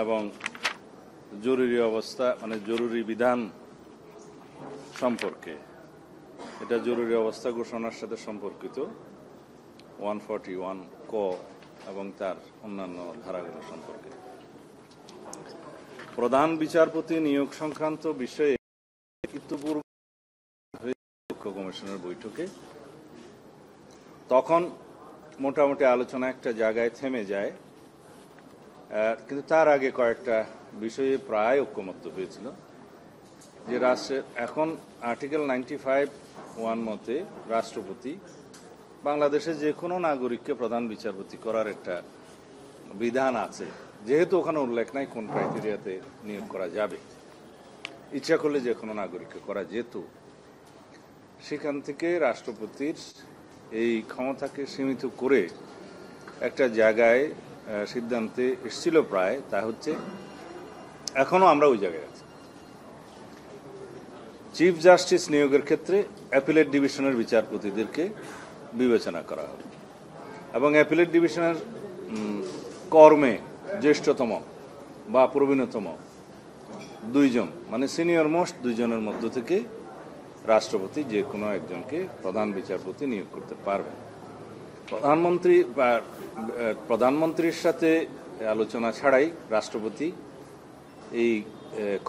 এবং জরুরি অবস্থা মানে জরুরি বিধান সম্পর্কে, এটা জরুরি অবস্থা ঘোষণার সাথে সম্পর্কিত 141 ক এবং তার অন্যান্য ধারাগুলো সম্পর্কে। প্রধান বিচারপতি নিয়োগ সংক্রান্ত বিষয়ে ইতিপূর্বে কমিশনের বৈঠকে তখন মোটামুটি আলোচনা একটা জায়গায় থেমে যায়, কিন্তু তার আগে কয়েকটা বিষয়ে প্রায় ঐক্যমত্য হয়েছিল যে রাষ্ট্রের এখন আর্টিকেল 95(1) মতে রাষ্ট্রপতি বাংলাদেশের যে কোনো নাগরিককে প্রধান বিচারপতি করার একটা বিধান আছে, যেহেতু ওখানে উল্লেখ নাই কোন ক্রাইটেরিয়াতে নিয়োগ করা যাবে, ইচ্ছা করলে যে কোনো নাগরিককে করা যেত। সেখান থেকে রাষ্ট্রপতির এই ক্ষমতাকে সীমিত করে একটা জায়গায় সিদ্ধান্তে এসেছিল প্রায়, তা হচ্ছে এখনো আমরা ওই জায়গায় আছি। চিফ জাস্টিস নিয়োগের ক্ষেত্রে অ্যাপিলেট ডিভিশনের বিচারপতিদেরকে বিবেচনা করা হবে এবং অ্যাপিলেট ডিভিশনের কর্মে জ্যেষ্ঠতম বা প্রবীণতম দুইজন মানে সিনিয়র মোস্ট দুইজনের মধ্য থেকে রাষ্ট্রপতি যে কোনো একজনকে প্রধান বিচারপতি নিয়োগ করতে পারবেন। প্রধানমন্ত্রীর সাথে আলোচনা ছাড়াই রাষ্ট্রপতি এই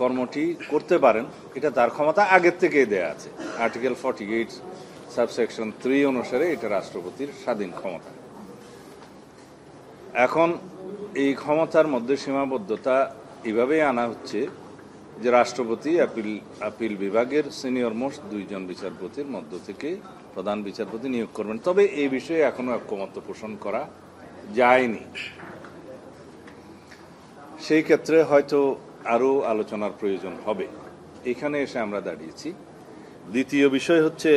কর্মটি করতে পারেন, এটা তার ক্ষমতা আগের থেকেই দেয়া আছে। আর্টিকেল 48 সাবসেকশন 3 অনুসারে এটা রাষ্ট্রপতির স্বাধীন ক্ষমতা। এখন এই ক্ষমতার মধ্যে সীমাবদ্ধতা এভাবেই আনা হচ্ছে যে রাষ্ট্রপতি আপিল বিভাগের সিনিয়র মোস্ট দুইজন বিচারপতির মধ্য থেকে প্রধান বিচারপতি নিয়োগ করবেন। তবে এই বিষয়ে এখনো ঐক্যমত্য পোষণ করা যায়নি। সেই ক্ষেত্রে হয়তো আরো আলোচনার প্রয়োজন হবে। এখানে এসে আমরা দাঁড়িয়েছি। দ্বিতীয় বিষয় হচ্ছে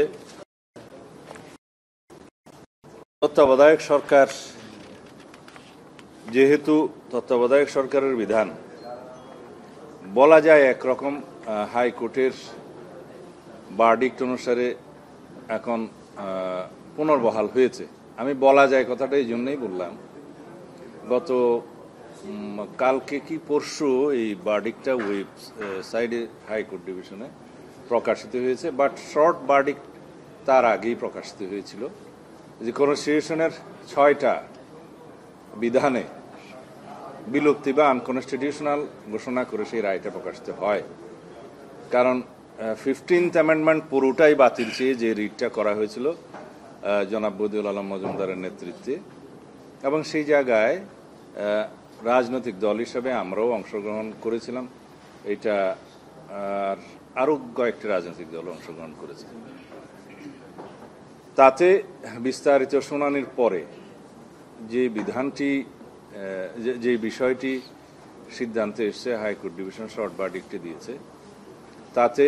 তত্ত্বাবধায়ক সরকার, যেহেতু তত্ত্বাবধায়ক সরকারের বিধান বলা যায় একরকম হাইকোর্টের ভার্ডিক্ট অনুসারে এখন পুনর্বহাল হয়েছে। আমি বলা যায় কথাটা এই জন্যই বললাম, গত কালকে কি পরশু এই ভার্ডিক্টটা ওয়েবসাইটে হাইকোর্ট ডিভিশনে প্রকাশিত হয়েছে, বাট শর্ট ভার্ডিক্ট তার আগেই প্রকাশিত হয়েছিল যে কনস্টিটিউশনের 6টা বিধানে বিলুপ্তি বা আনকনস্টিটিউশনাল ঘোষণা করে সেই রায়টা প্রকাশিত হয়। কারণ 15th অ্যামেন্ডমেন্ট পুরোটাই বাতিল চেয়ে যে রিটটা করা হয়েছিল জনাব বদিউল আলম মজুমদারের নেতৃত্বে, এবং সেই জায়গায় রাজনৈতিক দল হিসেবে আমরাও অংশগ্রহণ করেছিলাম, এটা আরও কয়েকটি রাজনৈতিক দল অংশগ্রহণ করেছে। তাতে বিস্তারিত শুনানির পরে যে বিধানটি যে বিষয়টি সিদ্ধান্তে এসছে হাইকোর্ট ডিভিশন শর্ট ভার্ডিক্টে দিয়েছে, তাতে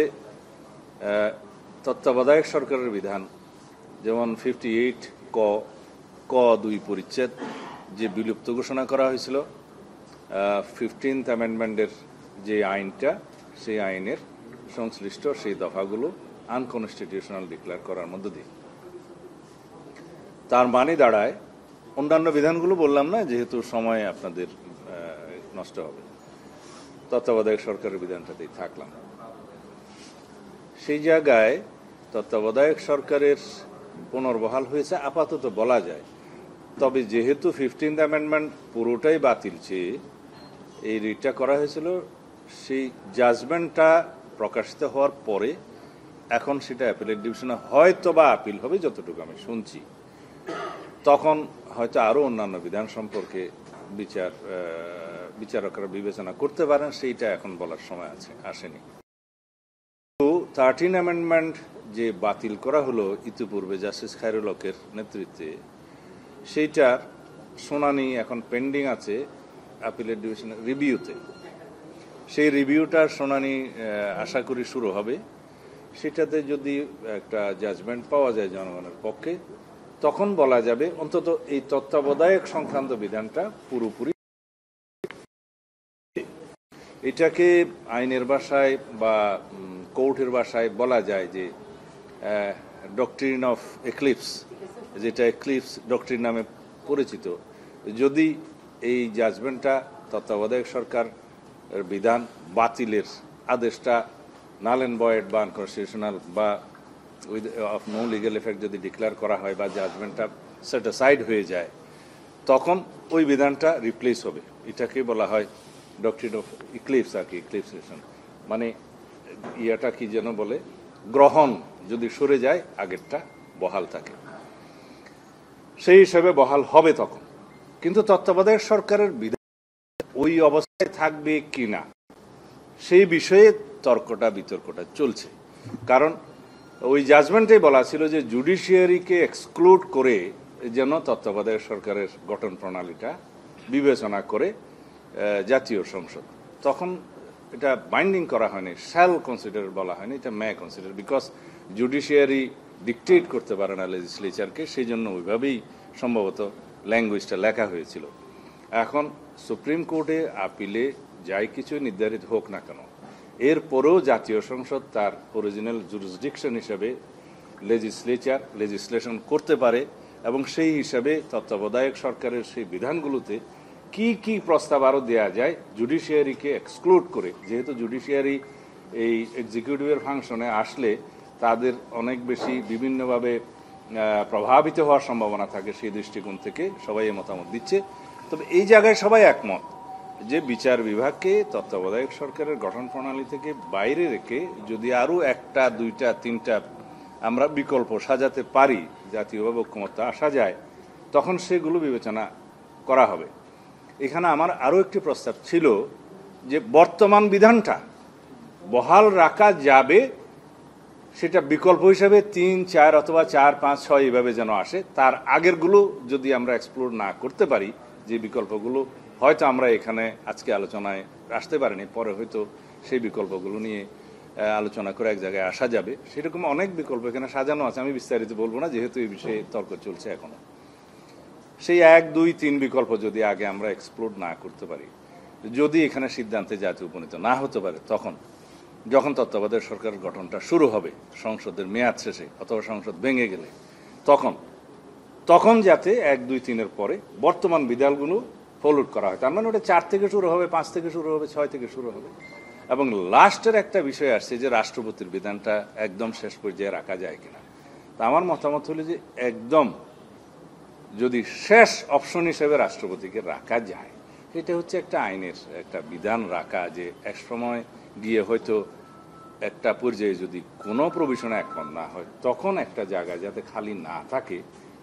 তত্ত্বাবধায়ক সরকারের বিধান যেমন 58 ক 2 পরিচ্ছেদ যে বিলুপ্ত ঘোষণা করা হয়েছিল, 15th অ্যামেন্ডমেন্টের যে আইনটা, সেই আইনের সংশ্লিষ্ট সেই দফাগুলো আনকনস্টিটিউশনাল ডিক্লেয়ার করার মধ্য দিয়ে। তার মানে দাঁড়ায় অন্যান্য বিধানগুলো বললাম না, যেহেতু সময় আপনাদের নষ্ট হবে, তত্ত্বাবধায়ক সরকারের বিধানটাতেই থাকলাম। সেই জায়গায় তত্ত্বাবধায়ক সরকারের পুনর্বহাল হয়েছে আপাতত বলা যায়। তবে যেহেতু 15th অ্যামেন্ডমেন্ট পুরোটাই বাতিল চেয়ে এই রিটটা করা হয়েছিল, সেই জাজমেন্টটা প্রকাশিত হওয়ার পরে এখন সেটা অ্যাপিলেট ডিভিশনে হয়তো বা আপিল হবে, যতটুকু আমি শুনছি। তখন হয়তো আরও অন্যান্য বিধান সম্পর্কে বিচারকরা বিবেচনা করতে পারেন, সেইটা এখন বলার সময় আসেনি। 13 অ্যামেন্ডমেন্ট যে বাতিল করা হলো ইতিপূর্বে জাস্টিস খায়রুল হকের নেতৃত্বে, সেইটার শুনানি এখন পেন্ডিং আছে আপিলেট ডিভিশনের রিভিউতে। সেই রিভিউটার শুনানি আশা করি শুরু হবে। সেটাতে যদি একটা জাজমেন্ট পাওয়া যায় জনগণের পক্ষে, তখন বলা যাবে অন্তত এই তত্ত্বাবধায়ক সংক্রান্ত বিধানটা পুরোপুরি। এটাকে আইনের ভাষায় বা কোর্টের ভাষায় বলা যায় যে ডক্ট্রিন অফ এক্লিপস, যেটা এক্লিপস ডক্ট্রিন নামে পরিচিত। যদি এই জাজমেন্টটা তত্ত্বাবধায়ক সরকার বিধান বাতিলের আদেশটা নাল অ্যান্ড ভয়েড বা আনকনস্টিটিউশনাল বা with of no legal effect যদি ডিক্লেয়ার করা হয় বা জাজমেন্টটা সেট অ্যাসাইড হয়ে যায়, তখন ওই বিধানটা রিপ্লেস হবে। এটাকে বলা হয় ডক্ট্রিন অফ ইক্লিপস আর কি, ইক্লিপসেশন, মানে ইয়াটা কি যেন বলে, গ্রহণ যদি সরে যায় আগেরটা বহাল থাকে, সেই হিসাবে বহাল হবে তখন। কিন্তু তত্ত্বাবধায়ক সরকারের বিধান ওই অবস্থায় থাকবে কিনা সেই বিষয়ে বিতর্কটা চলছে। কারণ ওই জাজমেন্টেই বলা ছিল যে জুডিশিয়ারিকে এক্সক্লুড করে যেন তত্ত্বাবধায়ক সরকারের গঠন প্রণালীটা বিবেচনা করে জাতীয় সংসদ, তখন এটা বাইন্ডিং করা হয়নি, শ্যাল কনসিডার বলা হয়নি, এটা মে কনসিডার, বিকজ জুডিশিয়ারি ডিকটেট করতে পারে না লেজিসলেচারকে, সেই জন্য ওইভাবেই সম্ভবত ল্যাঙ্গুয়েজটা লেখা হয়েছিল। এখন সুপ্রিম কোর্টে আপিলে যাই কিছু নির্ধারিত হোক না কেন, এরপরেও জাতীয় সংসদ তার অরিজিনাল জুরিসডিকশন হিসাবে লেজিসলেশন করতে পারে, এবং সেই হিসাবে তত্ত্বাবধায়ক সরকারের সেই বিধানগুলোতে কি কি প্রস্তাব আরও দেওয়া যায় জুডিশিয়ারিকে এক্সক্লুড করে। যেহেতু জুডিশিয়ারি এই এক্সিকিউটিভের ফাংশনে আসলে তাদের অনেক বেশি বিভিন্নভাবে প্রভাবিত হওয়ার সম্ভাবনা থাকে, সেই দৃষ্টিকোণ থেকে সবাই এই মতামত দিচ্ছে। তবে এই জায়গায় সবাই একমত যে বিচার বিভাগকে তত্ত্বাবধায়ক সরকারের গঠন প্রণালী থেকে বাইরে রেখে যদি আরও একটা, দুইটা, তিনটা আমরা বিকল্প সাজাতে পারি, জাতীয়ভাবে ঐক্যমত্য আসা যায়, তখন সেগুলো বিবেচনা করা হবে। এখানে আমার আরও একটি প্রস্তাব ছিল যে বর্তমান বিধানটা বহাল রাখা যাবে, সেটা বিকল্প হিসাবে 3, 4 অথবা 4, 5, 6 এইভাবে যেন আসে। তার আগেরগুলো যদি আমরা এক্সপ্লোর না করতে পারি, যে বিকল্পগুলো হয়তো আমরা এখানে আজকে আলোচনায় আসতে পারিনি, পরে হয়তো সেই বিকল্পগুলো নিয়ে আলোচনা করে এক জায়গায় আসা যাবে। সেরকম অনেক বিকল্প এখানে সাজানো আছে, আমি বিস্তারিত বলবো না, যেহেতু এই বিষয়ে তর্ক চলছে এখনো। সেই 1, 2, 3 বিকল্প যদি আগে আমরা এক্সপ্লোর না করতে পারি, যদি এখানে সিদ্ধান্তে জাতীয় উপনীত না হতে পারে, তখন যখন তত্ত্বাবধায়ক সরকার গঠনটা শুরু হবে সংসদের মেয়াদ শেষে অথবা সংসদ ভেঙে গেলে, তখন যাতে 1, 2, 3-এর পরে বর্তমান বিধানগুলো ফলোড করা হয়। তার মানে ওটা 4 থেকে শুরু হবে, 5 থেকে শুরু হবে, 6 থেকে শুরু হবে। এবং লাস্টের একটা বিষয় আসছে যে রাষ্ট্রপতির বিধানটা একদম শেষ পর্যায়ে রাখা যায় কিনা। তা আমার মতামত হলো যে একদম যদি শেষ অপশন হিসেবে রাষ্ট্রপতিকে রাখা যায়, এটা হচ্ছে একটা আইনের একটা বিধান রাখা, যে এক সময় গিয়ে হয়তো একটা পর্যায়ে যদি কোনো প্রভিশনে একমত না হয়, তখন একটা জায়গা যাতে খালি না থাকে,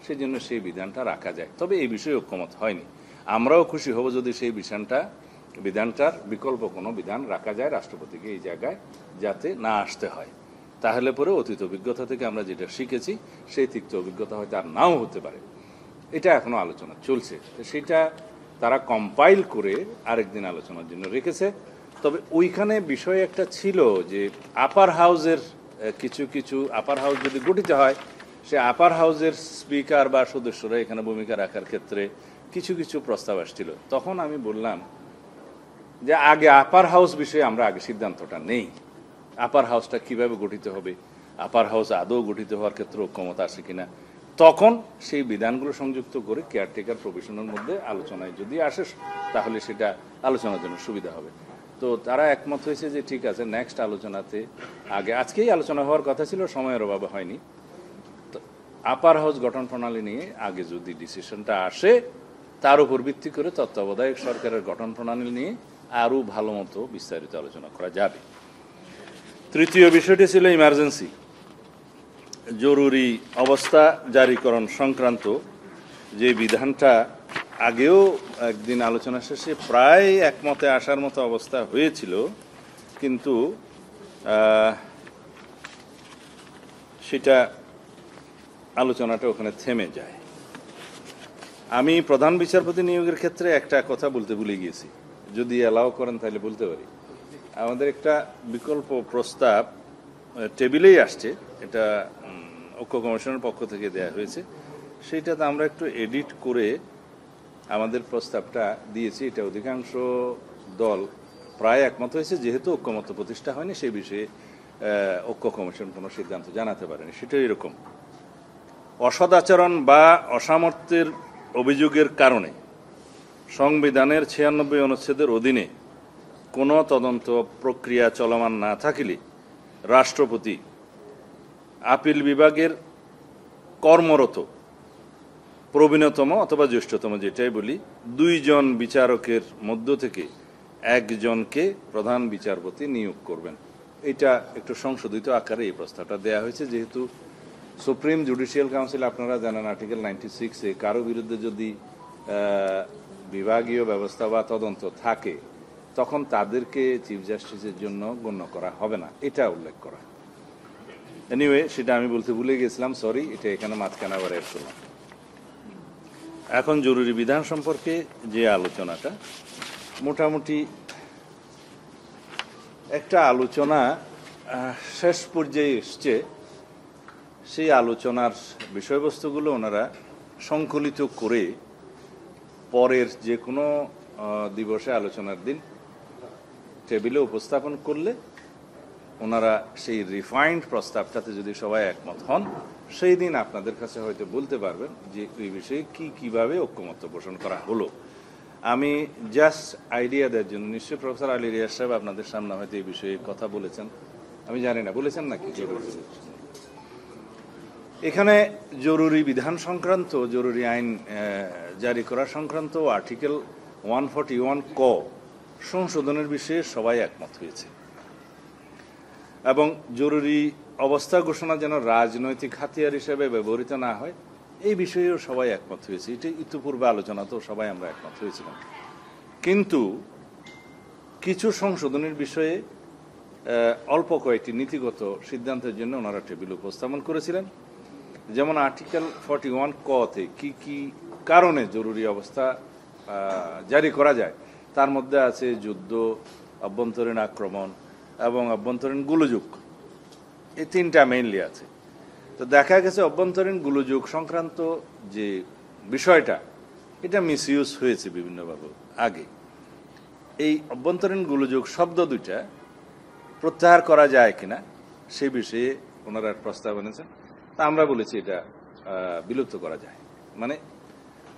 সেজন্য সেই বিধানটা রাখা যায়। তবে এই বিষয়ে ঐক্যমত হয়নি। আমরাও খুশি হব যদি সেই বিধানটার বিকল্প কোনো বিধান রাখা যায়, রাষ্ট্রপতিকে এই জায়গায় যাতে না আসতে হয়। তাহলে পরে অতীত অভিজ্ঞতা থেকে আমরা যেটা শিখেছি, সেই তিক্ত অভিজ্ঞতা হয়তো আর নাও হতে পারে। এটা এখনো আলোচনা চলছে, সেটা তারা কম্পাইল করে আরেকদিন আলোচনার জন্য রেখেছে। তবে ওইখানে বিষয় একটা ছিল যে আপার হাউসের কিছু আপার হাউস যদি গঠিত হয়, সে আপার হাউসের স্পিকার বা সদস্যরা এখানে ভূমিকা রাখার ক্ষেত্রে কিছু প্রস্তাব আসছিল। তখন আমি বললাম যে আগে আপার হাউস বিষয়ে আমরা আগে সিদ্ধান্তটা নেই, আপার হাউসটা কিভাবে গঠিত হবে, আপার হাউস আদৌ গঠিত হওয়ার ক্ষেত্রে ঐক্যমত আসে কিনা, তখন সেই বিধানগুলো সংযুক্ত করে কেয়ারটেকার প্রভিশনের মধ্যে আলোচনায় যদি আসে, তাহলে সেটা আলোচনার জন্য সুবিধা হবে। তো তারা একমত হয়েছে যে ঠিক আছে, নেক্সট আলোচনাতে আজকেই আলোচনা হওয়ার কথা ছিল, সময়ের অভাবে হয়নি। তো আপার হাউস গঠন প্রণালী নিয়ে আগে যদি ডিসিশনটা আসে, তার উপর ভিত্তি করে তত্ত্বাবধায়ক সরকারের গঠন প্রণালী নিয়ে আরও ভালো মতো বিস্তারিত আলোচনা করা যাবে। তৃতীয় বিষয়টি ছিল ইমার্জেন্সি, জরুরি অবস্থা জারিকরণ সংক্রান্ত যে বিধানটা আগেও একদিন আলোচনা শেষে প্রায় একমতে আসার মতো অবস্থা হয়েছিল, কিন্তু সেটা আলোচনাটা ওখানে থেমে যায়। আমি প্রধান বিচারপতি নিয়োগের ক্ষেত্রে একটা কথা বলতে ভুলে গিয়েছি, যদি অ্যালাউ করেন তাহলে বলতে পারি। আমাদের একটা বিকল্প প্রস্তাব টেবিলেই আসছে, এটা ঐক্য কমিশনের পক্ষ থেকে দেয়া হয়েছে, সেইটাতে আমরা একটু এডিট করে আমাদের প্রস্তাবটা দিয়েছি। এটা অধিকাংশ দল প্রায় একমত হয়েছে, যেহেতু ঐক্যমত্য প্রতিষ্ঠা হয়নি সেই বিষয়ে ঐক্য কমিশন কোনো সিদ্ধান্ত জানাতে পারেনি। সেটা এরকম: অসদাচরণ বা অসামর্থ্যের অভিযোগের কারণে সংবিধানের ৯৬ অনুচ্ছেদের অধীনে কোনো তদন্ত প্রক্রিয়া চলমান না থাকিলে রাষ্ট্রপতি আপিল বিভাগের কর্মরত প্রবীণতম অথবা জ্যেষ্ঠতম, যেটাই বলি, ২ জন বিচারকের মধ্য থেকে একজনকে প্রধান বিচারপতি নিয়োগ করবেন। এটা একটু সংশোধিত আকারে এই প্রস্তাবটা দেয়া হয়েছে, যেহেতু সুপ্রিম জুডিশিয়াল কাউন্সিল আপনারা জানেন আর্টিকেল 96-এ কারো বিরুদ্ধে যদি বিভাগীয় ব্যবস্থা বা তদন্ত থাকে তখন তাদেরকে চিফ জাস্টিসের জন্য গণ্য করা হবে না, এটা উল্লেখ করা। এনিওয়ে, সেটা আমি বলতে ভুলে গেছিলাম, সরি, এটা এখানে মাঝখানে আবার অ্যাড করলাম। এখন জরুরি বিধান সম্পর্কে যে আলোচনাটা, মোটামুটি একটা আলোচনা শেষ পর্যায়ে এসছে। সেই আলোচনার বিষয়বস্তুগুলো ওনারা সংকলিত করে পরের যে কোনো দিবসে আলোচনার দিন টেবিলে উপস্থাপন করলে ওনারা সেই রিফাইন্ড প্রস্তাবটাতে যদি সবাই একমত হন, সেই দিন আপনাদের কাছে হয়তো বলতে পারবেন যে এই বিষয়ে কিভাবে ঐক্যমত্য পোষণ করা হলো। আমি জাস্ট আইডিয়া দেওয়ার জন্য, নিশ্চয়ই প্রফেসর আলী রিয়াজ সাহেব আপনাদের সামনে হয়তো এই বিষয়ে কথা বলেছেন, আমি জানি না বলেছেন নাকি। এখানে জরুরি বিধান সংক্রান্ত, জরুরি আইন জারি করা সংক্রান্ত আর্টিকেল 141 ক সংশোধনের বিষয়ে সবাই একমত হয়েছে এবং জরুরি অবস্থা ঘোষণা যেন রাজনৈতিক হাতিয়ার হিসেবে ব্যবহৃত না হয় এই বিষয়েও সবাই একমত হয়েছে। এটি ইতিপূর্বে আলোচনাতেও সবাই আমরা একমত হয়েছিলাম। কিন্তু কিছু সংশোধনের বিষয়ে অল্প কয়েকটি নীতিগত সিদ্ধান্তের জন্য ওনারা টেবিল উপস্থাপন করেছিলেন। যেমন আর্টিকেল 41 ক-তে কি কি কারণে জরুরি অবস্থা জারি করা যায়, তার মধ্যে আছে যুদ্ধ, অভ্যন্তরীণ আক্রমণ এবং অভ্যন্তরীণ গোলযোগ, এই তিনটা মেইনলি আছে। তো দেখা গেছে অভ্যন্তরীণ গোলযোগ সংক্রান্ত যে বিষয়টা, এটা মিসইউজ হয়েছে বিভিন্নভাবে আগে। এই অভ্যন্তরীণ গোলযোগ শব্দ দুইটা প্রত্যাহার করা যায় কিনা সেই বিষয়ে ওনারা প্রস্তাব এনেছেন। তা আমরা বলেছি এটা বিলুপ্ত করা যায়, মানে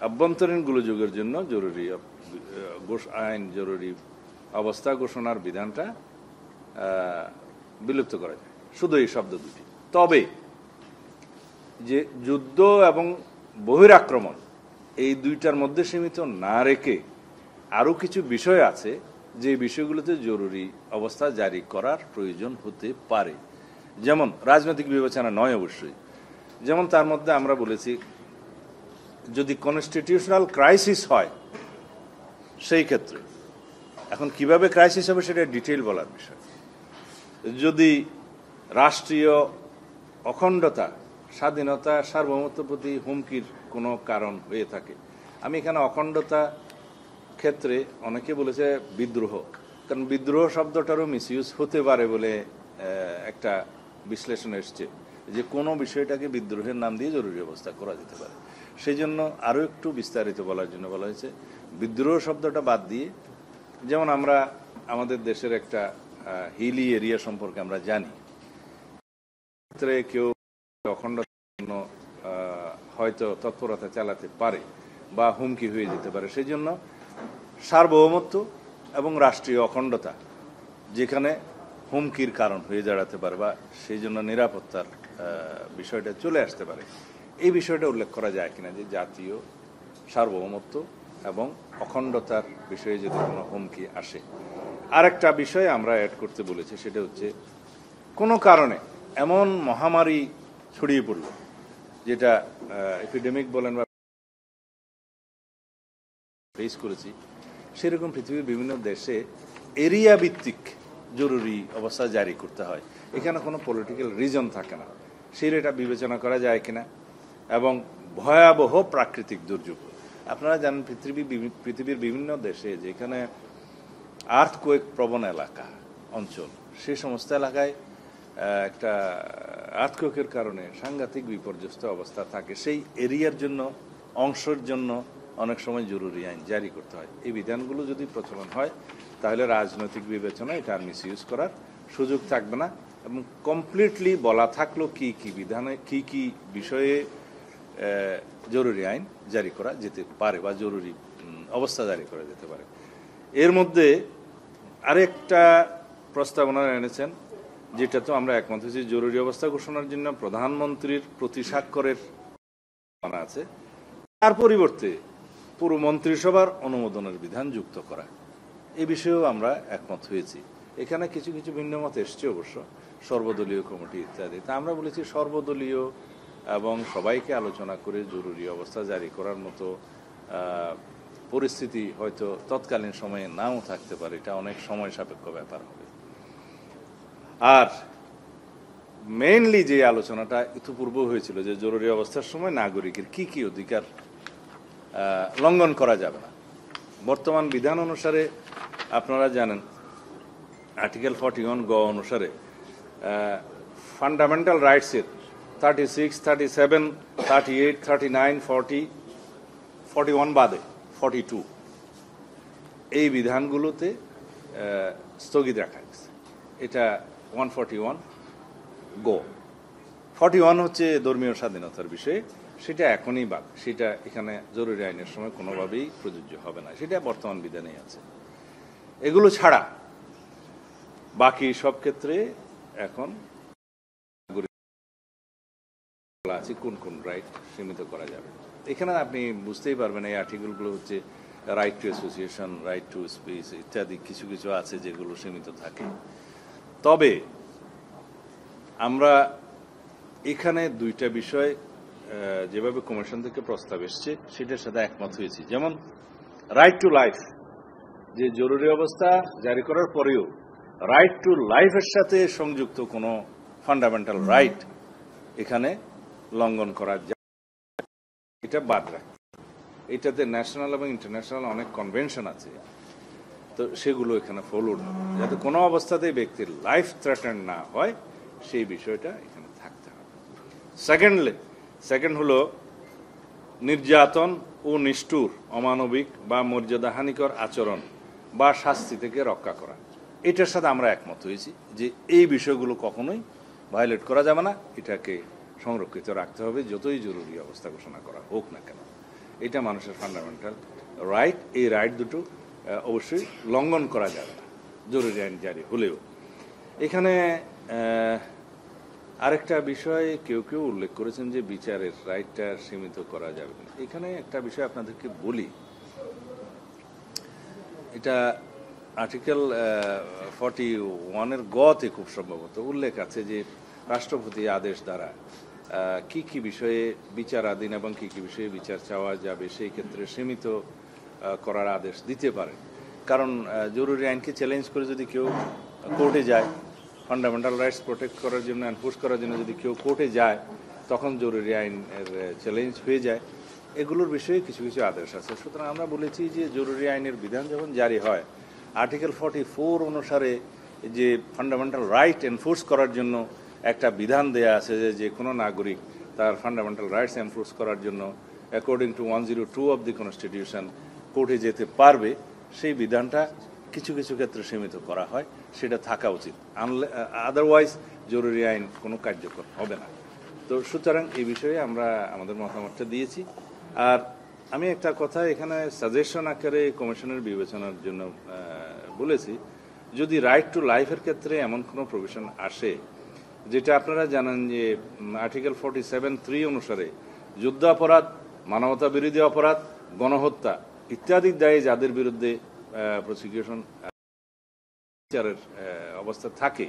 অভ্যন্তরীণ গোলযোগের জন্য জরুরি আইন, জরুরি অবস্থা ঘোষণার বিধানটা বিলুপ্ত করা যায়, শুধু এই শব্দ দুটি। তবে যে যুদ্ধ এবং বহিরাক্রমণ এই দুইটার মধ্যে সীমিত না রেখে আরও কিছু বিষয় আছে যে বিষয়গুলোতে জরুরি অবস্থা জারি করার প্রয়োজন হতে পারে, যেমন রাজনৈতিক বিবেচনা নয় অবশ্যই। যেমন তার মধ্যে আমরা বলেছি যদি কনস্টিটিউশনাল ক্রাইসিস হয় সেই ক্ষেত্রে, এখন কিভাবে ক্রাইসিস হবে সেটা ডিটেইল বলার বিষয়। যদি রাষ্ট্রীয় অখণ্ডতা, স্বাধীনতা, সার্বভৌমত্বের প্রতি হুমকির কোনো কারণ হয়ে থাকে, আমি এখানে অখণ্ডতা ক্ষেত্রে অনেকে বলেছে বিদ্রোহ, কারণ বিদ্রোহ শব্দটারও মিসইউজ হতে পারে বলে একটা বিশ্লেষণ এসছে যে কোনো বিষয়টাকে বিদ্রোহের নাম দিয়ে জরুরি অবস্থা করা যেতে পারে। সেই জন্য আরও একটু বিস্তারিত বলার জন্য বলা হয়েছে বিদ্রোহ শব্দটা বাদ দিয়ে, যেমন আমরা আমাদের দেশের একটা হিলি এরিয়া সম্পর্কে আমরা জানি, ক্ষেত্রে কেউ অখণ্ডতার জন্য হয়তো তৎপরতা চালাতে পারে বা হুমকি হয়ে যেতে পারে। সেই জন্য সার্বভৌমত্ব এবং রাষ্ট্রীয় অখণ্ডতা যেখানে হুমকির কারণ হয়ে দাঁড়াতে পারে বা সেই জন্য নিরাপত্তার বিষয়টা চলে আসতে পারে, এই বিষয়টা উল্লেখ করা যায় কিনা যে জাতীয় সার্বভৌমত্ব এবং অখণ্ডতার বিষয়ে যদি কোনো হুমকি আসে। আরেকটা বিষয় আমরা অ্যাড করতে বলেছি, সেটা হচ্ছে কোনো কারণে এমন মহামারী ছড়িয়ে পড়ল যেটা এপিডেমিক বলেন বা ফেস করেছি, সেরকম পৃথিবীর বিভিন্ন দেশে এরিয়া ভিত্তিক জরুরি অবস্থা জারি করতে হয়, এখানে কোনো পলিটিক্যাল রিজন থাকে না, সেটা বিবেচনা করা যায় কিনা। এবং ভয়াবহ প্রাকৃতিক দুর্যোগ, আপনারা জানেন পৃথিবীর বিভিন্ন দেশে যেখানে আর্থকোয়েক প্রবণ এলাকা অঞ্চল, সে সমস্ত এলাকায় একটা আর্থকোয়েকের কারণে সাংঘাতিক বিপর্যস্ত অবস্থা থাকে, সেই এরিয়ার জন্য অংশের জন্য অনেক সময় জরুরি আইন জারি করতে হয়। এই বিধানগুলো যদি প্রচলন হয় তাহলে রাজনৈতিক বিবেচনা এটা আর মিসইউজ করার সুযোগ থাকবে না এবং কমপ্লিটলি বলা থাকলো কি কি বিধানে কি কি বিষয়ে জরুরি আইন জারি করা যেতে পারে বা জরুরি অবস্থা জারি করা যেতে পারে। এর মধ্যে আরেকটা প্রস্তাবনা এনেছেন, যেটা তো আমরা একমত হয়েছি, জরুরি অবস্থা ঘোষণার জন্য প্রধানমন্ত্রীর প্রতি স্বাক্ষরের আছে, তার পরিবর্তে পুরো মন্ত্রিসভার অনুমোদনের বিধান যুক্ত করা। এ বিষয়েও আমরা একমত হয়েছি। এখানে কিছু কিছু ভিন্ন মত এসছে অবশ্য, সর্বদলীয় কমিটি ইত্যাদি। তা আমরা বলেছি সর্বদলীয় এবং সবাইকে আলোচনা করে জরুরি অবস্থা জারি করার মতো পরিস্থিতি হয়তো তৎকালীন সময়ে নাও থাকতে পারে, এটা অনেক সময় সাপেক্ষ ব্যাপার হবে। আর মেইনলি যে আলোচনাটা ইতিপূর্ব হয়েছিল যে জরুরি অবস্থার সময় নাগরিকের কি কি অধিকার লঙ্ঘন করা যাবে না। বর্তমান বিধান অনুসারে আপনারা জানেন আর্টিকেল 41 গ অনুসারে ফান্ডামেন্টাল রাইটসের 36, 37, 38, 39, 40, 41 বাদে 42 এই বিধানগুলোতে স্থগিত রাখা গেছে। এটা 141 গো। 41 হচ্ছে ধর্মীয় স্বাধীনতার বিষয়ে, সেটা এখনই বাদ, সেটা এখানে জরুরি আইনের সময় কোনোভাবেই প্রযোজ্য হবে না, সেটা বর্তমান বিধানেই আছে। এগুলো ছাড়া বাকি সব ক্ষেত্রে এখন আছে কোন কোন রাইট সীমিত করা যাবে। এখানে আপনি বুঝতেই পারবেন এই আর্টিকেলগুলো হচ্ছে right two association, right to speech ইত্যাদি কিছু কিছু আছে যেগুলো সীমিত থাকে। তবে আমরা এখানে দুইটা বিষয় যেভাবে কমিশন থেকে প্রস্তাব এসছে সেটার সাথে একমত হয়েছি। যেমন রাইট টু লাইফ, যে জরুরি অবস্থা জারি করার পরেও রাইট টু লাইফের সাথে সংযুক্ত কোনো ফান্ডামেন্টাল রাইট এখানে লঙ্ঘন করা যায়, এটা বাদ রাখে। এটাতে ন্যাশনাল এবং ইন্টারন্যাশনাল অনেক কনভেনশন আছে, তো সেগুলো এখানে ফলোড হবে, যাতে কোনো অবস্থাতেই ব্যক্তির লাইফ থ্রেটেন না হয় সেই বিষয়টা এখানে থাকতে হবে। সেকেন্ড হলো নির্যাতন ও নিষ্ঠুর, অমানবিক বা মর্যাদাহানিকর আচরণ বা শাস্তি থেকে রক্ষা করা। এটার সাথে আমরা একমত হয়েছি যে এই বিষয়গুলো কখনোই ভায়োলেট করা যাবে না, এটাকে সংরক্ষিত রাখতে হবে যতই জরুরি অবস্থা ঘোষণা করা হোক না কেন। এটা মানুষের ফান্ডামেন্টাল রাইট, এই রাইট দুটো অবশ্যই লঙ্ঘন করা যাবে না জরুরি আইন জারি হলেও। এখানে আরেকটা বিষয় কেউ কেউ উল্লেখ করেছেন যে বিচারের রাইটটা সীমিত করা যাবে না। এখানে একটা বিষয় আপনাদেরকে বলি, এটা আর্টিকেল 41 গতে খুব সম্ভবত উল্লেখ আছে যে রাষ্ট্রপতি আদেশ দ্বারা কি কি বিষয়ে বিচারাধীন এবং কি কি বিষয়ে বিচার চাওয়া যাবে সেই ক্ষেত্রে সীমিত করার আদেশ দিতে পারে। কারণ জরুরি আইনকে চ্যালেঞ্জ করে যদি কেউ কোর্টে যায়, ফান্ডামেন্টাল রাইটস প্রোটেক্ট করার জন্য, এনফোর্স করার জন্য যদি কেউ কোর্টে যায়, তখন জরুরি আইনের চ্যালেঞ্জ হয়ে যায়। এগুলোর বিষয়ে কিছু কিছু আদেশ আছে। সুতরাং আমরা বলেছি যে জরুরি আইনের বিধান যখন জারি হয়, আর্টিকেল 44 অনুসারে যে ফান্ডামেন্টাল রাইট এনফোর্স করার জন্য একটা বিধান দেয়া আছে যে কোনো নাগরিক তার ফান্ডামেন্টাল রাইটস এনফোর্স করার জন্য according to 102 of the constitution কোর্টে যেতে পারবে, সেই বিধানটা কিছু কিছু ক্ষেত্রে সীমিত করা হয়, সেটা থাকা উচিত। আদারওয়াইজ জরুরি আইন কোনো কার্যকর হবে না। তো সুতরাং এই বিষয়ে আমরা আমাদের মতামতটা দিয়েছি। আর আমি একটা কথা এখানে সাজেশন আকারে কমিশনের বিবেচনার জন্য বলেছি, যদি রাইট টু লাইফের ক্ষেত্রে এমন কোনো প্রভিশন আসে, যেটা আপনারা জানেন যে আর্টিকেল 47(3) অনুসারে যুদ্ধাপরাধ, মানবতা বিরোধী অপরাধ, গণহত্যা ইত্যাদি দায়ে যাদের বিরুদ্ধে প্রসিকিউশন বিচারের অবস্থা থাকে,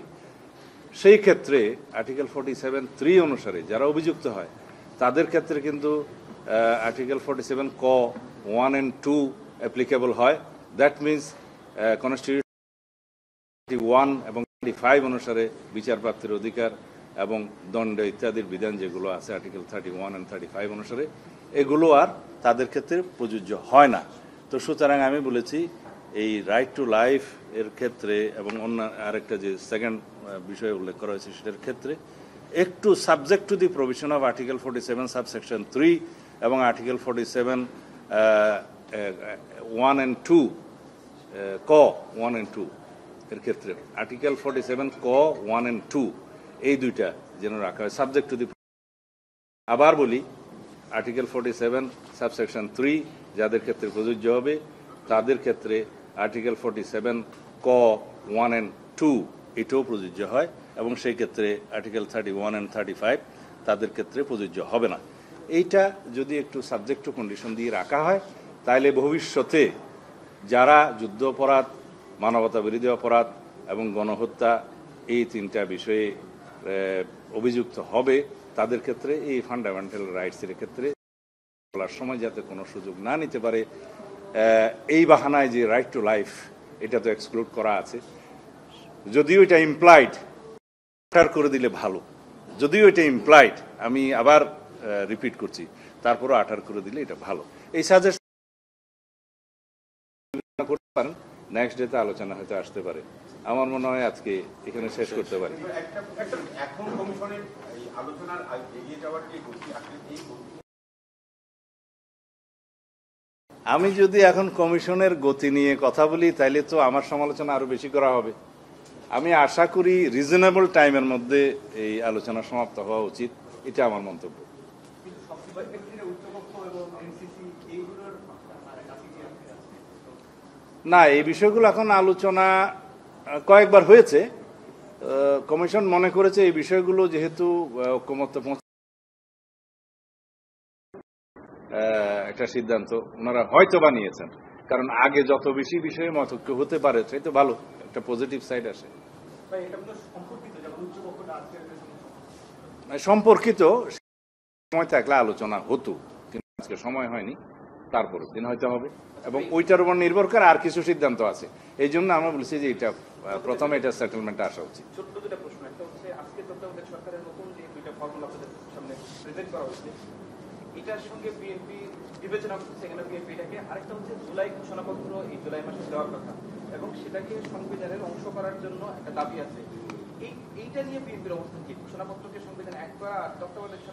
সেই ক্ষেত্রে আর্টিকেল 47(3) অনুসারে যারা অভিযুক্ত হয় তাদের ক্ষেত্রে কিন্তু আর্টিকেল 47 ক 1 and 2 অ্যাপ্লিকেবল হয়। দ্যাট মিনস কনস্টিটিউশন 1 এবং 25 অনুসারে বিচারপ্রাপ্তির অধিকার এবং দণ্ড ইত্যাদির বিধান যেগুলো আছে আর্টিকেল 31 and 35 অনুসারে, এগুলো আর তাদের ক্ষেত্রে প্রযোজ্য হয় না। তো সুতরাং আমি বলেছি এই রাইট টু লাইফ এর ক্ষেত্রে এবং অন্য আরেকটা যে সেকেন্ড বিষয় উল্লেখ করা হয়েছে সেটার ক্ষেত্রে একটু subject to the provision of article 47 subsection 3 এবং আর্টিকেল 47 1 and 2 ক 1 and 2 এর ক্ষেত্রে আর্টিকেল 47 ক 1 and 2 এই দুইটা যেন রাখা হয় সাবজেক্ট টু দি। আবার বলি, আর্টিকেল 47 সাবসেকশন 3 যাদের ক্ষেত্রে প্রযোজ্য হবে, তাদের ক্ষেত্রে আর্টিকেল 47 ক 1 and 2 এটাও প্রযোজ্য হয়, এবং সেই ক্ষেত্রে আর্টিকেল 31 and 35 তাদের ক্ষেত্রে প্রযোজ্য হবে না। এইটা যদি একটু সাবজেক্ট টু কন্ডিশন দিয়ে রাখা হয়, তাহলে ভবিষ্যতে যারা যুদ্ধ অপরাধ, মানবতা বিরোধী অপরাধ এবং গণহত্যা এই তিনটা বিষয়ে অভিযুক্ত হবে, তাদের ক্ষেত্রে এই ফান্ডামেন্টাল রাইটসের ক্ষেত্রে বলার সময় যাতে কোনো সুযোগ না নিতে পারে, এই বাহানায় যে রাইট টু লাইফ এটা তো এক্সক্লুড করা আছে। যদিও এটা ইমপ্লাইড, আঠার করে দিলে ভালো। যদিও এটা ইমপ্লাইড, আমি আবার রিপিট করছি, তারপরও আঠার করে দিলে এটা ভালো। এই সাজেশন করতে পারেন, নেক্সট ডেতে আলোচনা হয়তো আসতে পারে। আমার মনে হয় আজকে এখানে শেষ করতে পারি। এখন কমিশনের এই আলোচনার এগিয়ে যাওয়ার যে গতি, আমি যদি এখন কমিশনের গতি নিয়ে কথা বলি, তাইলে তো আমার সমালোচনা আরো বেশি করা হবে। আমি আশা করি রিজনেবল টাইমের মধ্যে এই আলোচনা সমাপ্ত হওয়া উচিত, এটা আমার মন্তব্য। না, এই বিষয়গুলো এখন আলোচনা কয়েকবার হয়েছে। কমিশন মনে করেছে এই বিষয়গুলো যেহেতু ঐকমত্য একটা সিদ্ধান্ত ওনারা হয়তো বানিয়েছেন, কারণ আগে যত বেশি বিষয়ে মতৈক্য হতে পারে সেই তো ভালো, একটা পজিটিভ সাইড আসে। সম্পর্কিত সময় থাকলে আলোচনা হতো, কিন্তু আজকে সময় হয়নি, তারপর দিন হয়তো হবে, এবং ওইটার উপর নির্ভর করে আর কিছু সিদ্ধান্ত আছে। এই জন্য আমরা বলছি যে এটা প্রথমে এটা সেটেলমেন্টে আসা উচিত। ছোট্ট দুটো প্রশ্ন, একটা হচ্ছে আজকে তত্ত্বাবধায়ক সরকারের নতুন যে দুইটা ফর্মুলা আপনাদের সামনে প্রেজেন্ট করা হচ্ছে, এটার সঙ্গে বিএনপি বিবেচনা করছে কিনা বিএনপি এটাকে, আরেকটা হচ্ছে জুলাই ঘোষণাপত্র এই জুলাই মাসে দেওয়ার কথা এবং সেটাকে সংবিধানের অংশ করার জন্য একটা দাবি আছে। এইটা নিয়ে বিএনপির অবস্থান কি? ঘোষণাপত্রকে সংবিধান এক করা, তত্ত্বাবধায়ক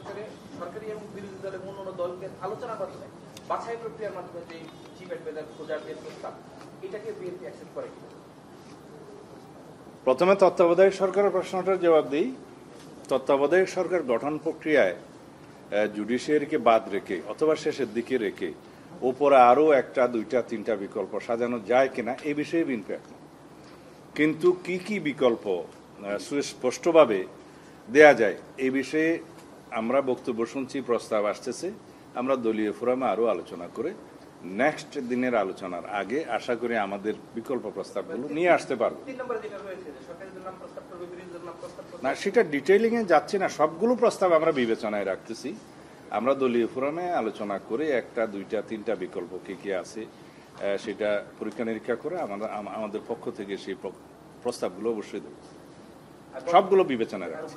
সরকারি এবং বিরোধী দলের অন্যান্য দলকে আলোচনার মাধ্যমে বাছাই প্রক্রিয়ার মাধ্যমে যে চিফ অ্যাডভাইজার খোঁজার যে প্রস্তাব, এটাকে বিএনপি অ্যাকসেপ্ট করে কিনা? প্রথমে তত্ত্বাবধায়ক সরকারের প্রশ্নটার জবাব দিই। তত্ত্বাবধায়ক সরকার গঠন প্রক্রিয়ায় জুডিশিয়ারিকে বাদ রেখে অথবা শেষের দিকে রেখে ওপরে আরো একটা, দুইটা, তিনটা বিকল্প সাজানো যায় কিনা এই বিষয়ে বিএনপি একমত। কিন্তু কি কি বিকল্প সুস্পষ্টভাবে দেয়া যায় এই বিষয়ে আমরা বক্তব্য শুনছি, প্রস্তাব আসতেছে। আমরা দলীয় ফোরামে আরো আলোচনা করে নেক্সট দিনের আলোচনার আগে আশা করি আমাদের বিকল্প প্রস্তাবগুলো নিয়ে আসতে পারবো। না, সেটা ডিটেইলিং এ যাচ্ছে না, সবগুলো প্রস্তাব আমরা বিবেচনায় রাখতেছি। আমরা দলীয় ফোরামে আলোচনা করে একটা, দুইটা, তিনটা বিকল্প কি কি আছে সেটা পরীক্ষা নিরীক্ষা করে আমাদের পক্ষ থেকে সেই প্রস্তাবগুলো অবশ্যই দেব। সবগুলো বিবেচনায় রাখছি।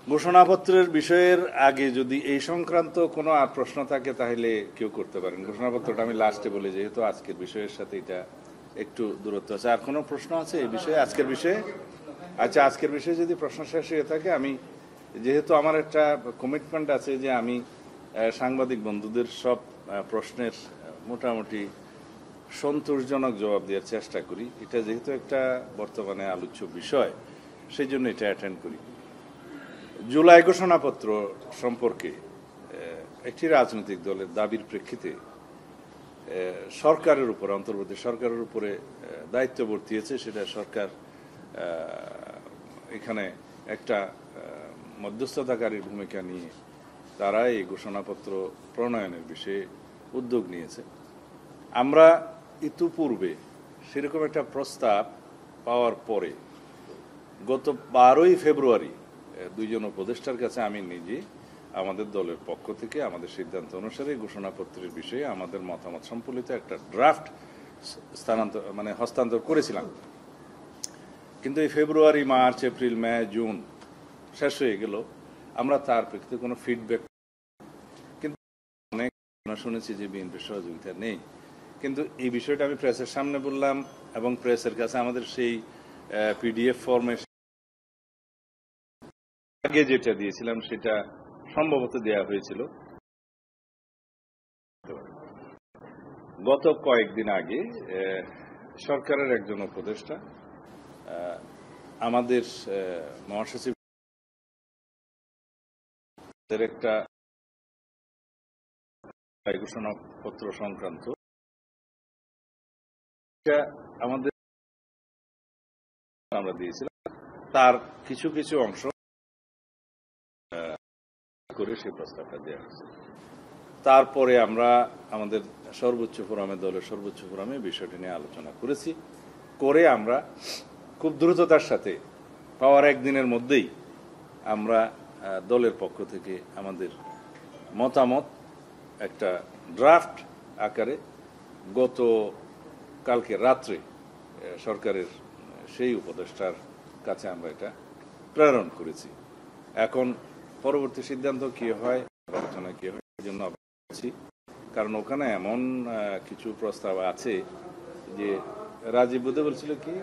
ঘোষণাপত্রের বিষয়ের আগে যদি এই সংক্রান্ত কোনো আর প্রশ্ন থাকে তাহলে কেউ করতে পারেন। ঘোষণাপত্রটা আমি লাস্টে বলি, যেহেতু আজকের বিষয়ের সাথে এটা একটু দূরত্ব আছে। আর কোনো প্রশ্ন আছে এই বিষয়ে, আজকের বিষয়ে? আচ্ছা, আজকের বিষয়ে যদি প্রশ্ন শেষ হয়ে থাকে, আমি যেহেতু আমার একটা কমিটমেন্ট আছে যে আমি সাংবাদিক বন্ধুদের সব প্রশ্নের মোটামুটি সন্তোষজনক জবাব দেওয়ার চেষ্টা করি। এটা যেহেতু একটা বর্তমানে আলোচ্য বিষয়, সেই জন্য এটা অ্যাটেন্ড করি। জুলাই ঘোষণাপত্র সম্পর্কে একটি রাজনৈতিক দলের দাবির প্রেক্ষিতে সরকারের উপরে, অন্তর্বর্তী সরকারের উপরে দায়িত্ব বর্তিয়েছে। সেটা সরকার এখানে একটা মধ্যস্থতাকারীর ভূমিকা নিয়ে তারা এই ঘোষণাপত্র প্রণয়নের বিষয়ে উদ্যোগ নিয়েছে। আমরা ইতিপূর্বে সেরকম একটা প্রস্তাব পাওয়ার পরে গত 12ই ফেব্রুয়ারি দুইজন উপদেষ্টার কাছে আমি নিজে আমাদের দলের পক্ষ থেকে আমাদের সিদ্ধান্ত অনুসারে ঘোষণাপত্রের বিষয়ে আমাদের মতামত সম্পর্কিত একটা ড্রাফট হস্তান্তর করেছিলাম। কিন্তু এই ফেব্রুয়ারি, মার্চ, এপ্রিল, মে, জুন শেষ হয়ে গেল, আমরা তার প্রেক্ষিতে কোনো ফিডব্যাক, কিন্তু অনেক শুনেছি যে বিএনপির সহযোগিতা নেই। কিন্তু এই বিষয়টা আমি প্রেসের সামনে বললাম এবং প্রেসের কাছে আমাদের সেই পিডিএফ ফর্মে আগে যেটা দিয়েছিলাম সেটা সম্ভবত দেয়া হয়েছিল। গত কয়েকদিন আগে সরকারের একজন উপদেষ্টা আমাদের মহাসচিব এর একটা ঘোষণাপত্র সংক্রান্ত আমাদের আমরা দিয়েছিলাম, তার কিছু কিছু অংশ করে সেই প্রস্তাবটা দেওয়া হয়েছে। তারপরে আমরা আমাদের সর্বোচ্চ ফোরামে, দলের সর্বোচ্চ ফোরামে বিষয়টি নিয়ে আলোচনা করেছি, করে আমরা খুব দ্রুততার সাথে পাওয়ার একদিনের মধ্যেই আমরা দলের পক্ষ থেকে আমাদের মতামত একটা ড্রাফট আকারে গত কালকে রাত্রে সরকারের সেই উপদেষ্টার কাছে আমরা এটা প্রেরণ করেছি। এখন পরবর্তী সিদ্ধান্ত কি হয়, আলোচনা কি হয়, এই জন্য বলছি, কারণ ওখানে এমন কিছু প্রস্তাব আছে যে রাজীব বুদ্ধে বলছিল কি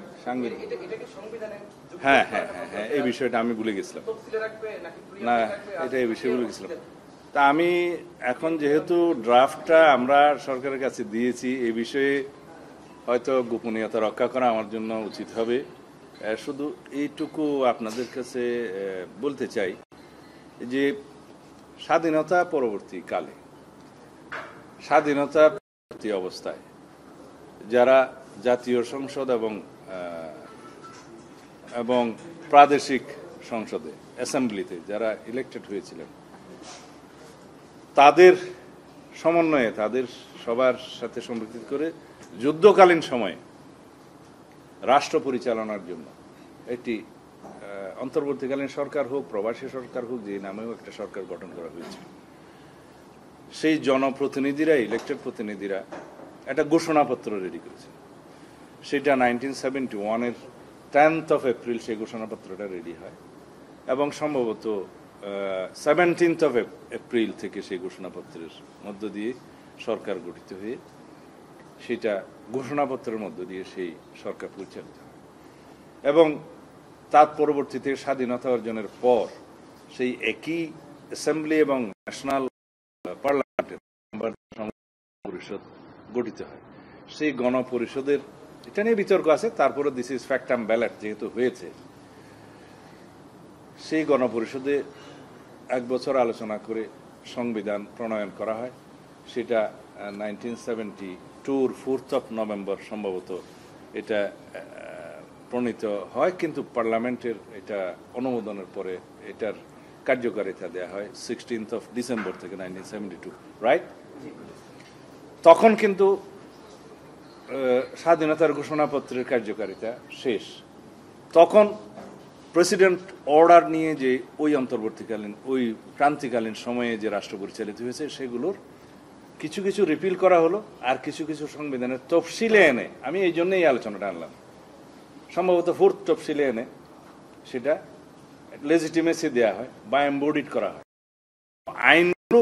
হ্যাঁ হ্যাঁ হ্যাঁ হ্যাঁ এই বিষয়টা আমি ভুলে গেছিলাম, না এটা এই বিষয়ে ভুলে গেছিলাম। তা আমি এখন যেহেতু ড্রাফটটা আমরা সরকারের কাছে দিয়েছি, এই বিষয়ে হয়তো গোপনীয়তা রক্ষা করা আমার জন্য উচিত হবে। শুধু এইটুকু আপনাদের কাছে বলতে চাই যে স্বাধীনতা পরবর্তী কালে, স্বাধীনতা পরবর্তী অবস্থায় যারা জাতীয় সংসদ এবং প্রাদেশিক সংসদে, অ্যাসেম্বলিতে যারা ইলেক্টেড হয়েছিলেন, তাদের সমন্বয়ে, তাদের সবার সাথে সম্পৃক্ত করে যুদ্ধকালীন সময়ে রাষ্ট্র পরিচালনার জন্য একটি অন্তর্বর্তীকালীন সরকার হোক, প্রবাসী সরকার হোক, যে নামেও একটা সরকার গঠন করা হয়েছে, সেই জনপ্রতিনিধিরা, ইলেক্টেড প্রতিনিধিরা একটা ঘোষণাপত্র রেডি করেছে। সেটা 1971-এর 10th of April সেই ঘোষণাপত্রটা রেডি হয় এবং সম্ভবত 17th of April থেকে সেই ঘোষণাপত্রের মধ্য দিয়ে সরকার গঠিত হয়ে সেটা ঘোষণাপত্রের মধ্য দিয়ে সেই সরকার পরিচালিত হয় এবং তার পরবর্তীতে স্বাধীনতা অর্জনের পর সেই একই অ্যাসেম্বলি এবং ন্যাশনাল পার্লামেন্টের পরিষদ গঠিত হয়। সেই গণপরিষদের, এটা নিয়ে বিতর্ক আছে, তারপরে দিস ইজ ফ্যাক্টাম ব্যালট যেহেতু হয়েছে, সেই গণপরিষদে 1 বছর আলোচনা করে সংবিধান প্রণয়ন করা হয়। সেটা 1972-র 4th of November সম্ভবত এটা প্রণীত হয়, কিন্তু পার্লামেন্টের এটা অনুমোদনের পরে এটার কার্যকারিতা দেওয়া হয় 16th of December থেকে 1972, রাইট? তখন কিন্তু স্বাধীনতার ঘোষণাপত্রের কার্যকারিতা শেষ। তখন প্রেসিডেন্ট অর্ডার নিয়ে যে ওই অন্তর্বর্তীকালীন, ওই ক্রান্তিকালীন সময়ে যে রাষ্ট্র পরিচালিত হয়েছে, সেগুলোর কিছু কিছু রিপিল করা হলো, আর কিছু কিছু সংবিধানের তফসিলে এনে, আমি এই জন্যই আলোচনাটা আনলাম, সম্ভবত 4th তফসিলে এনে সেটা লেজিটিমেসি দেওয়া হয় বা এমবডিড করা হয়। আইনগুলো,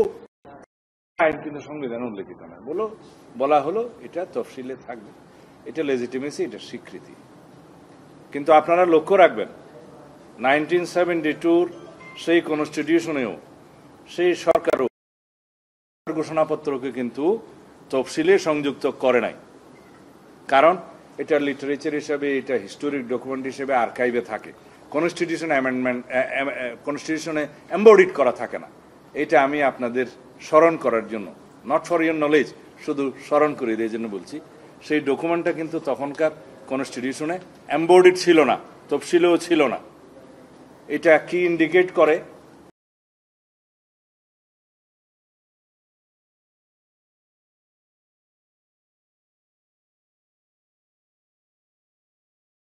আইন কিন্তু সংবিধানে উল্লেখিত না, বলা হলো এটা তফসিলে থাকবে, এটা লেজিটিমেসি, এটা স্বীকৃতি। কিন্তু আপনারা লক্ষ্য রাখবেন 1972-র সেই কনস্টিটিউশনেও সেই সরকারও ঘোষণাপত্রকে কিন্তু তফসিলে সংযুক্ত করে নাই, কারণ এটা লিটারেচার হিসেবে, এটা হিস্টোরিক ডকুমেন্ট হিসেবে আর্কাইভে থাকে, কনস্টিটিউশন অ্যামেন্ডমেন্ট, কনস্টিটিউশনে এমবডিড করা থাকে না। এটা আমি আপনাদের স্মরণ করার জন্য, নট ফর ইউর নলেজ, শুধু স্মরণ করে দিয়ে জন্য বলছি, সেই ডকুমেন্টটা কিন্তু তখনকার কনস্টিটিউশনে এমবডিড ছিল না, তফসিলেও ছিল না। এটা কি ইন্ডিকেট করে?